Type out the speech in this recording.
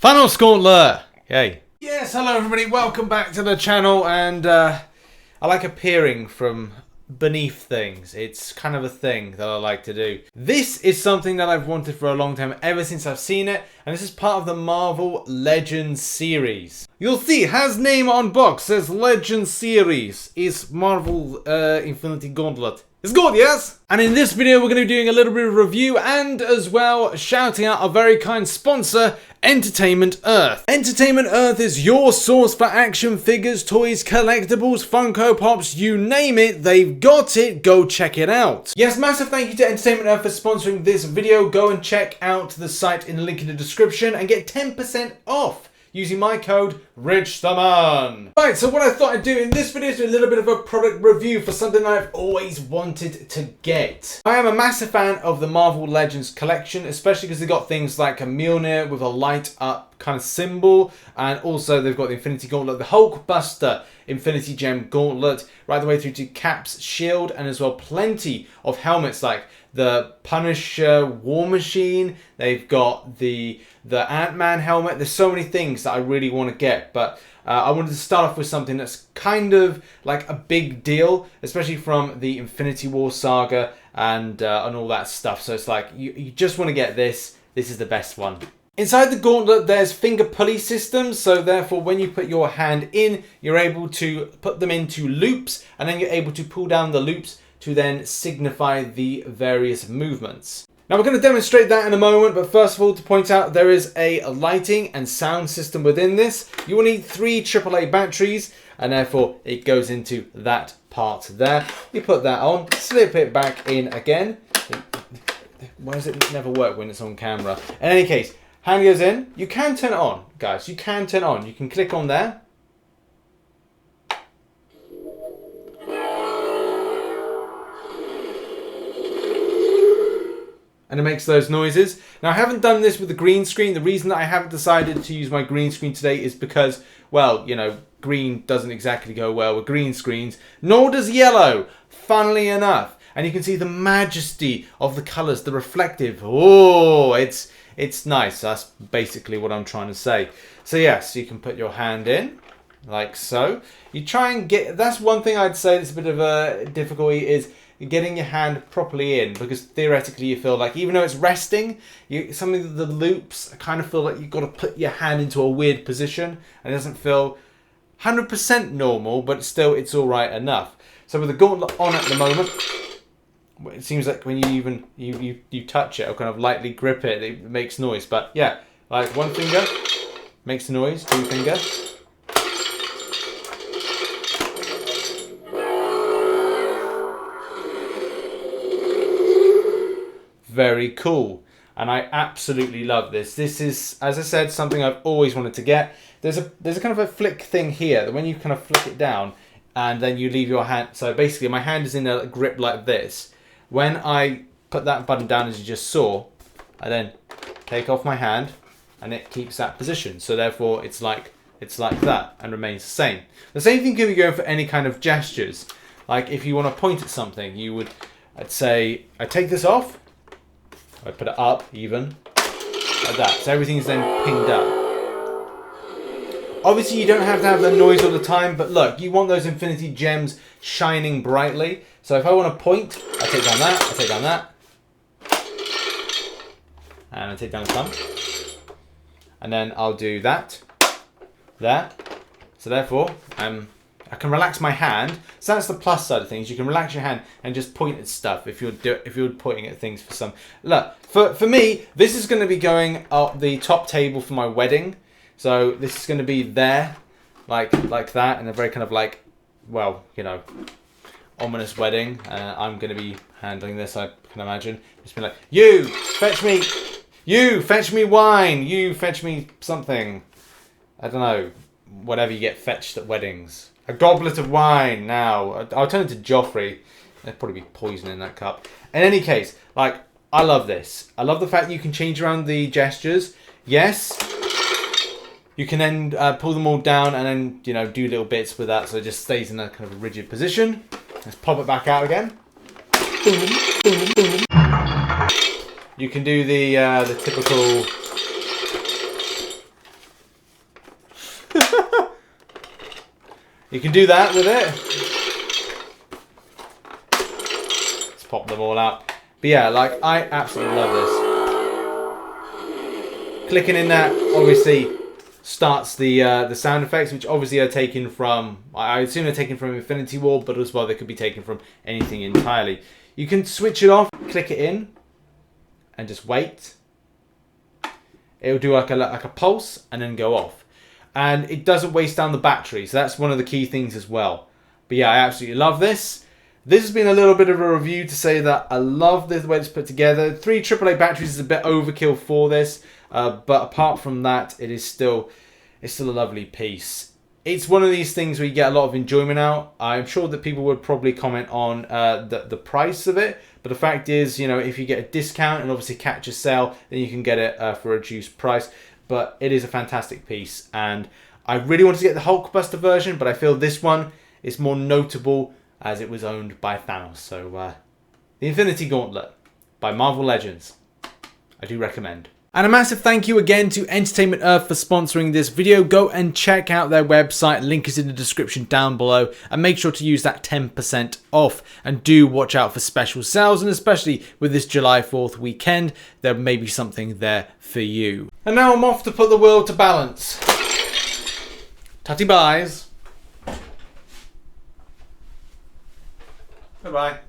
Thanos Gauntlet! Yay. Yes, hello everybody, welcome back to the channel, and I like appearing from beneath things. It's kind of a thing that I like to do. This is something that I've wanted for a long time, ever since I've seen it, and this is part of the Marvel Legends series. You'll see, has name on box, says Legends series, is Marvel Infinity Gauntlet. It's good, yes? And in this video, we're going to be doing a little bit of review and as well shouting out our very kind sponsor, Entertainment Earth. Entertainment Earth is your source for action figures, toys, collectibles, Funko Pops, you name it, they've got it. Go check it out. Yes, massive thank you to Entertainment Earth for sponsoring this video. Go and check out the site in the link in the description and get 10% off using my code RichTheMan. Right, so what I thought I'd do in this video is do a little bit of a product review for something I've always wanted to get. I am a massive fan of the Marvel Legends collection, especially because they've got things like a Mjolnir with a light up kind of symbol, and also they've got the Infinity Gauntlet, the Hulkbuster Infinity Gem Gauntlet, right the way through to Cap's shield, and as well plenty of helmets like the Punisher War Machine. They've got the Ant-Man helmet. There's so many things that I really want to get, but I wanted to start off with something that's kind of like a big deal, especially from the Infinity War saga and all that stuff. So it's like you just want to get this. This is the best one. Inside the gauntlet, there's finger pulley systems, so therefore when you put your hand in, you're able to put them into loops, and then you're able to pull down the loops to then signify the various movements. Now we're going to demonstrate that in a moment, but first of all, to point out, there is a lighting and sound system within this. You will need 3 AAA batteries, and therefore it goes into that part there. You put that on, slip it back in again. Why does it never work when it's on camera? In any case, hand goes in. You can turn it on, guys. You can turn it on. You can click on there. And it makes those noises. Now, I haven't done this with the green screen. The reason that I haven't decided to use my green screen today is because, well, you know, green doesn't exactly go well with green screens, nor does yellow, funnily enough. And you can see the majesty of the colours, the reflective. Oh, it's nice. That's basically what I'm trying to say. So yes, you can put your hand in, like so. You try and get, that's one thing I'd say that's a bit of a difficulty, is getting your hand properly in, because theoretically you feel like, even though it's resting, some of the loops kind of feel like you've got to put your hand into a weird position, and it doesn't feel 100% normal, but still it's all right enough. So with the gauntlet on at the moment, it seems like when you touch it or kind of lightly grip it, it makes noise. But yeah, like one finger makes noise, 2 finger. Very cool, and I absolutely love this. This is, as I said, something I've always wanted to get. There's a kind of a flick thing here that when you kind of flick it down and then you leave your hand, so basically my hand is in a grip like this. When I put that button down, as you just saw, I then take off my hand and it keeps that position, so therefore it's like that and remains the same. The same thing can be going for any kind of gestures. Like if you want to point at something, you would, I'd say, I take this off, I put it up even, like that. So everything's then pinged up. Obviously you don't have to have the noise all the time, but look, you want those infinity gems shining brightly. So if I want to point, I take down that, I take down that, and I take down the thumb. And then I'll do that, there. So therefore, I can relax my hand. So that's the plus side of things. You can relax your hand and just point at stuff if you're pointing at things for some. Look, for me, this is going to be going up the top table for my wedding. So this is going to be there, like that, and a very kind of like, well, you know, ominous wedding. I'm going to be handling this, I can imagine. Just be like, you fetch me wine, you fetch me something. I don't know, whatever you get fetched at weddings. A goblet of wine now. I'll turn it to Joffrey. There'll probably be poison in that cup. In any case, like, I love this. I love the fact that you can change around the gestures. Yes, you can then pull them all down and then, you know, do little bits with that so it just stays in a kind of a rigid position. Let's pop it back out again. Boom, boom, boom. You can do the typical You can do that with it. Let's pop them all out. But yeah, like, I absolutely love this. Clicking in that obviously starts the sound effects, which obviously are taken from, I assume they're taken from Infinity War, but as well they could be taken from anything entirely. You can switch it off, click it in, and just wait. It'll do like a pulse and then go off. And it doesn't waste down the battery, so that's one of the key things as well. But yeah, I absolutely love this. This has been a little bit of a review to say that I love the way it's put together. 3 AAA batteries is a bit overkill for this, but apart from that, it's still a lovely piece. It's one of these things where you get a lot of enjoyment out. I'm sure that people would probably comment on the price of it, but the fact is, you know, if you get a discount and obviously catch a sale, then you can get it for a reduced price. But it is a fantastic piece, and I really wanted to get the Hulkbuster version, but I feel this one is more notable as it was owned by Thanos. So the Infinity Gauntlet by Marvel Legends, I do recommend. And a massive thank you again to Entertainment Earth for sponsoring this video. Go and check out their website, link is in the description down below, and make sure to use that 10% off. And do watch out for special sales, and especially with this July 4th weekend, there may be something there for you. And now I'm off to put the world to balance. Tutty buys. Bye-bye.